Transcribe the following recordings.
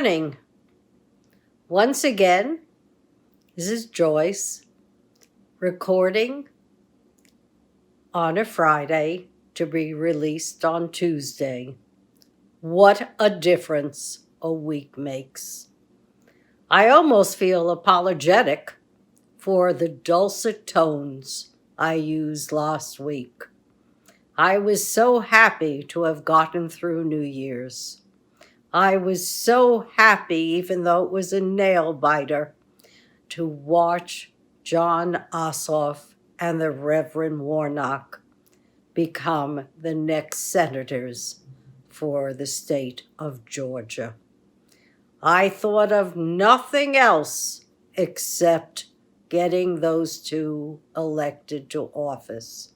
morning. Once again, this is Joyce recording on a Friday to be released on Tuesday. What a difference a week makes. I almost feel apologetic for the dulcet tones I used last week. I was so happy to have gotten through New Year's. I was so happy, even though it was a nail biter, to watch John Ossoff and the Reverend Warnock become the next senators for the state of Georgia. I thought of nothing else except getting those two elected to office,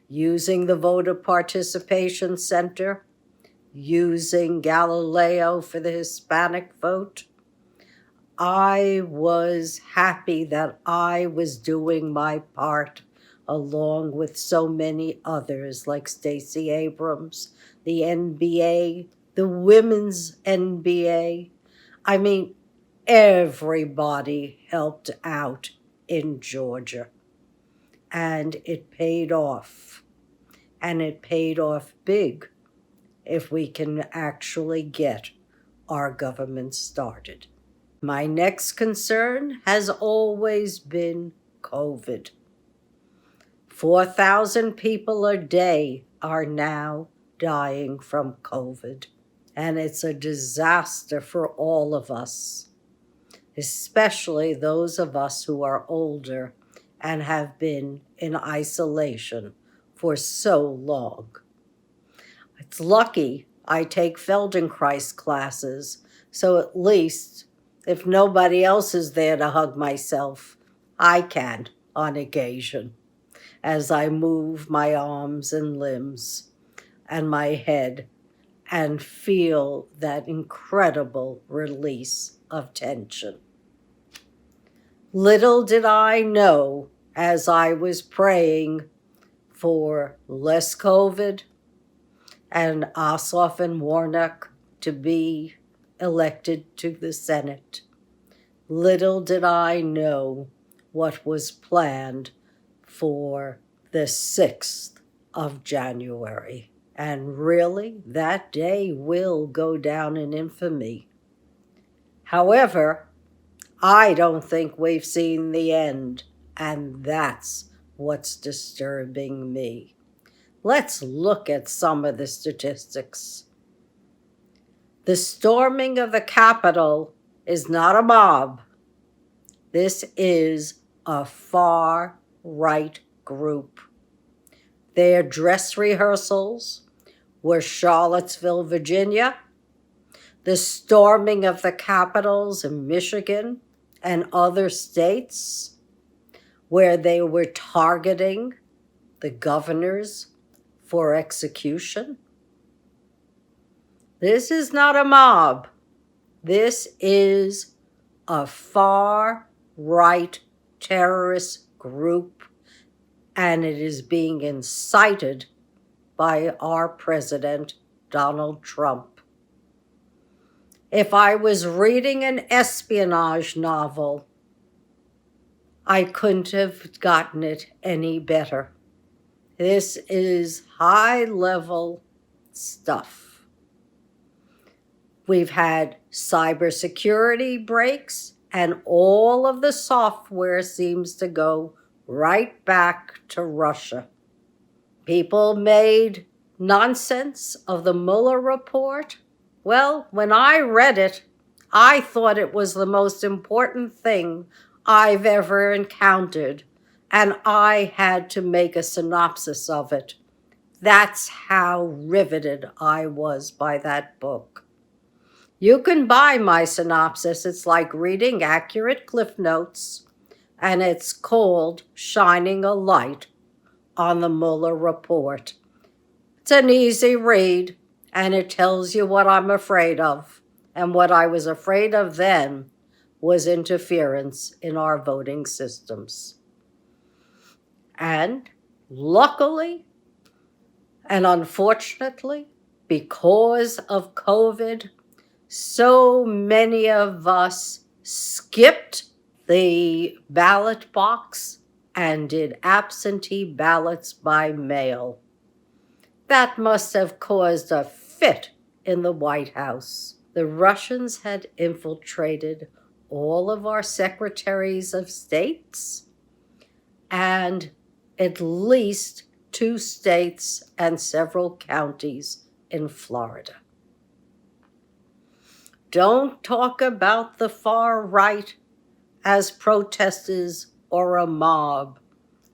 using the Voter Participation Center, using Galileo for the Hispanic vote. I was happy that I was doing my part along with so many others like Stacey Abrams, the NBA, the women's NBA. I mean, everybody helped out in Georgia. And it paid off. And it paid off big if we can actually get our government started. My next concern has always been COVID. 4,000 people a day are now dying from COVID, and it's a disaster for all of us, especially those of us who are older and have been in isolation for so long. It's lucky I take Feldenkrais classes, so at least if nobody else is there to hug myself, I can on occasion as I move my arms and limbs and my head and feel that incredible release of tension. Little did I know as I was praying for less COVID and Ossoff and Warnock to be elected to the Senate. Little did I know what was planned for the 6th of January. And really, that day will go down in infamy. However, I don't think we've seen the end, and that's what's disturbing me. Let's look at some of the statistics. The storming of the Capitol is not a mob. This is a far-right group. Their dress rehearsals were Charlottesville, Virginia, the storming of the capitals in Michigan and other states where they were targeting the governors for execution. This is not a mob. This is a far-right terrorist group, and it is being incited by our president, Donald Trump. If I was reading an espionage novel, I couldn't have gotten it any better. This is high-level stuff. We've had cybersecurity breaks, and all of the software seems to go right back to Russia. People made nonsense of the Mueller report. Well, when I read it, I thought it was the most important thing I've ever encountered, and I had to make a synopsis of it. That's how riveted I was by that book. You can buy my synopsis. It's like reading accurate Cliff Notes, and it's called Shining a Light on the Mueller Report. It's an easy read, and it tells you what I'm afraid of. And what I was afraid of then was interference in our voting systems. And luckily and unfortunately, because of COVID, so many of us skipped the ballot box and did absentee ballots by mail. That must have caused a fit in the White House. The Russians had infiltrated all of our secretaries of states and at least 2 states and several counties in Florida. Don't talk about the far right as protesters or a mob.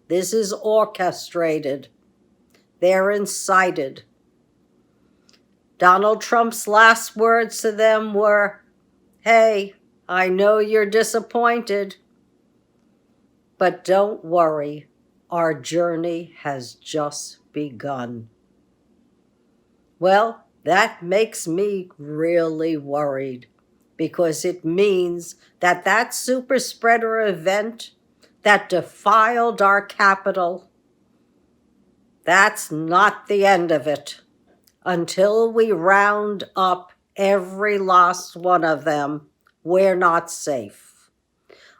This is orchestrated. They're incited. Donald Trump's last words to them were, "Hey, I know you're disappointed, but don't worry, our journey has just begun." Well, that makes me really worried, because it means that that super spreader event that defiled our capital, that's not the end of it. Until we round up every last one of them, we're not safe.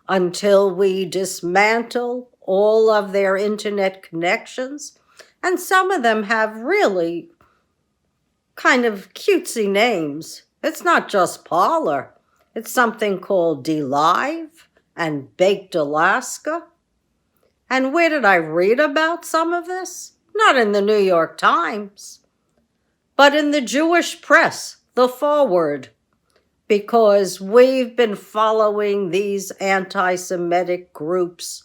Until we dismantle all of their internet connections, and some of them have really kind of cutesy names. It's not just Parler. It's something called DLive and Baked Alaska. And where did I read about some of this? Not in the New York Times, but in the Jewish press, the Forward, because we've been following these anti-Semitic groups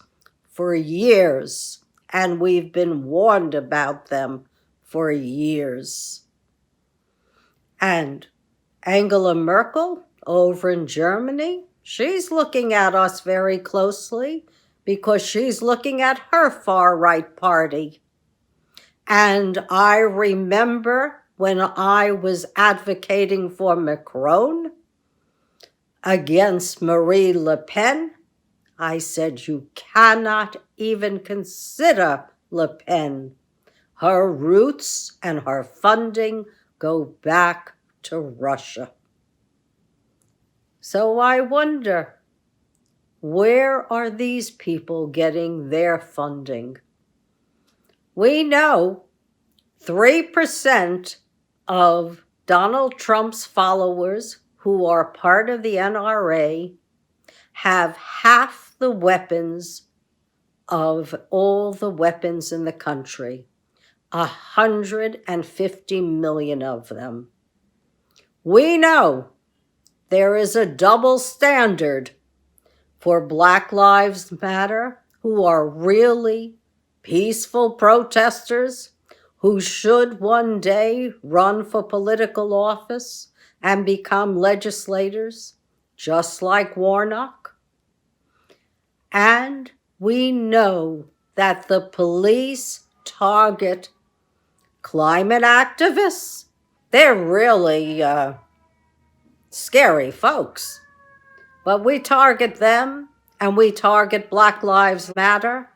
for years, and we've been warned about them for years. And Angela Merkel over in Germany, she's looking at us very closely because she's looking at her far-right party. And I remember when I was advocating for Macron against Marie Le Pen, I said, you cannot even consider Le Pen. Her roots and her funding go back to Russia. So I wonder, where are these people getting their funding? We know 3% of Donald Trump's followers who are part of the NRA have half the weapons of all the weapons in the country. 150 million of them. We know there is a double standard for Black Lives Matter, who are really peaceful protesters who should one day run for political office and become legislators, just like Warnock. And we know that the police target climate activists. They're really scary folks. But we target them, and we target Black Lives Matter,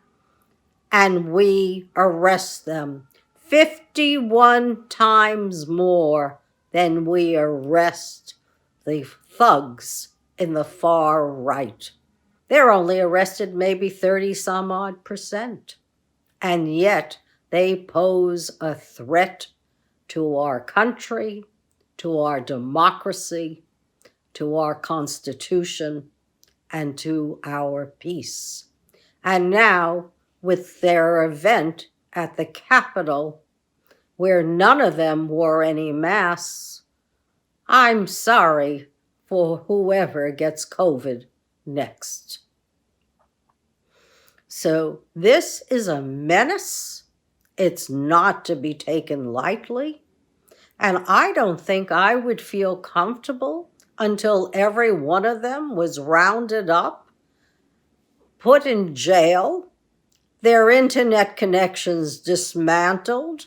and we arrest them 51 times more than we arrest the thugs in the far right. They're only arrested maybe 30-some-odd%. And yet they pose a threat to our country, to our democracy, to our Constitution, and to our peace. And now, with their event at the Capitol, where none of them wore any masks, I'm sorry for whoever gets COVID next. So this is a menace. It's not to be taken lightly. And I don't think I would feel comfortable until every one of them was rounded up, put in jail, their internet connections dismantled,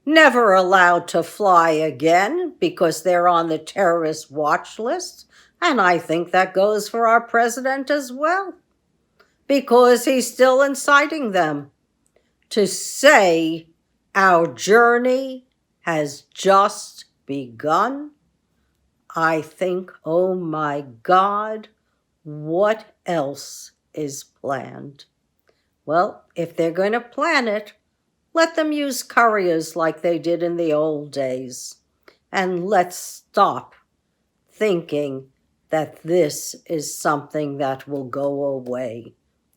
never allowed to fly again because they're on the terrorist watch list. And I think that goes for our president as well, because he's still inciting them to say our journey has just begun. I think, oh my God, what else is planned? Well, if they're going to plan it, let them use couriers like they did in the old days. And let's stop thinking that this is something that will go away.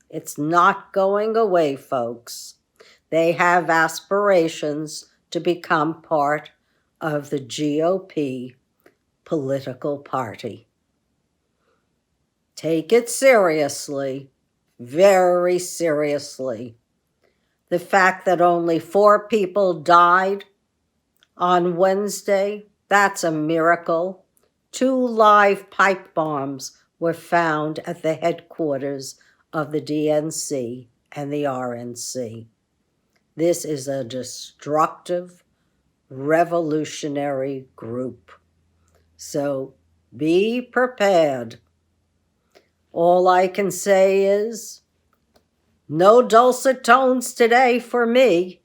It's not going away, folks. They have aspirations to become part of the GOP political party. Take it seriously, very seriously. The fact that only 4 people died on Wednesday, that's a miracle. 2 live pipe bombs were found at the headquarters of the DNC and the RNC. This is a destructive, revolutionary group. So be prepared. All I can say is, no dulcet tones today for me,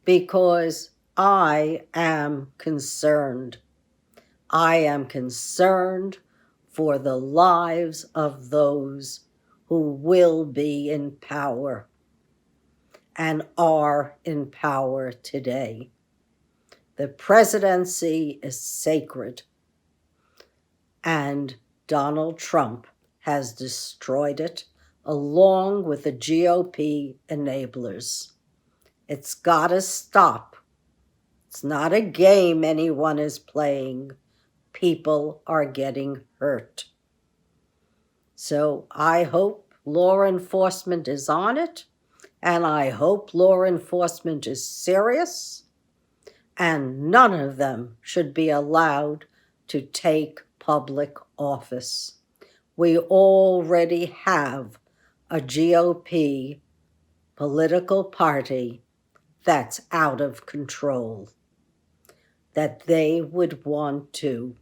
because I am concerned. I am concerned for the lives of those who will be in power and are in power today. The presidency is sacred, and Donald Trump has destroyed it along with the GOP enablers. It's got to stop. It's not a game anyone is playing. People are getting hurt. So I hope law enforcement is on it, and I hope law enforcement is serious, and none of them should be allowed to take public office. We already have a GOP political party that's out of control, that they would want to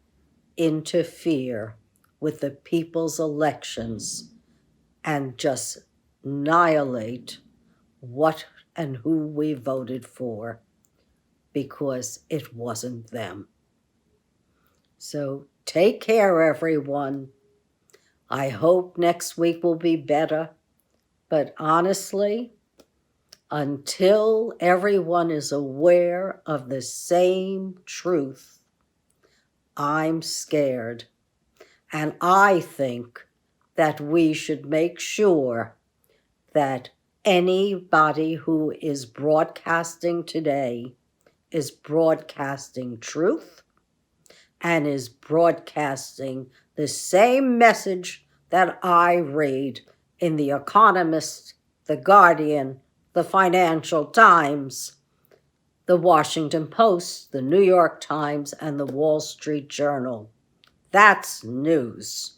interfere with the people's elections and just annihilate what and who we voted for, because it wasn't them. So take care, everyone. I hope next week will be better, but honestly, until everyone is aware of the same truth, I'm scared. And I think that we should make sure that anybody who is broadcasting today is broadcasting truth and is broadcasting the same message that I read in The Economist, The Guardian, The Financial Times, The Washington Post, The New York Times, and The Wall Street Journal. That's news.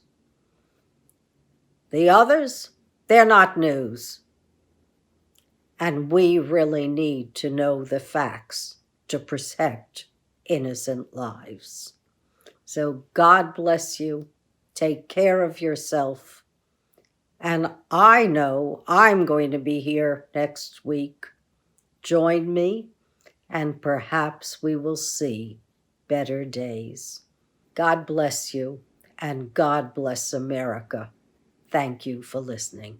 The others, they're not news. And we really need to know the facts to protect innocent lives. So God bless you. Take care of yourself. And I know I'm going to be here next week. Join me, and perhaps we will see better days. God bless you, and God bless America. Thank you for listening.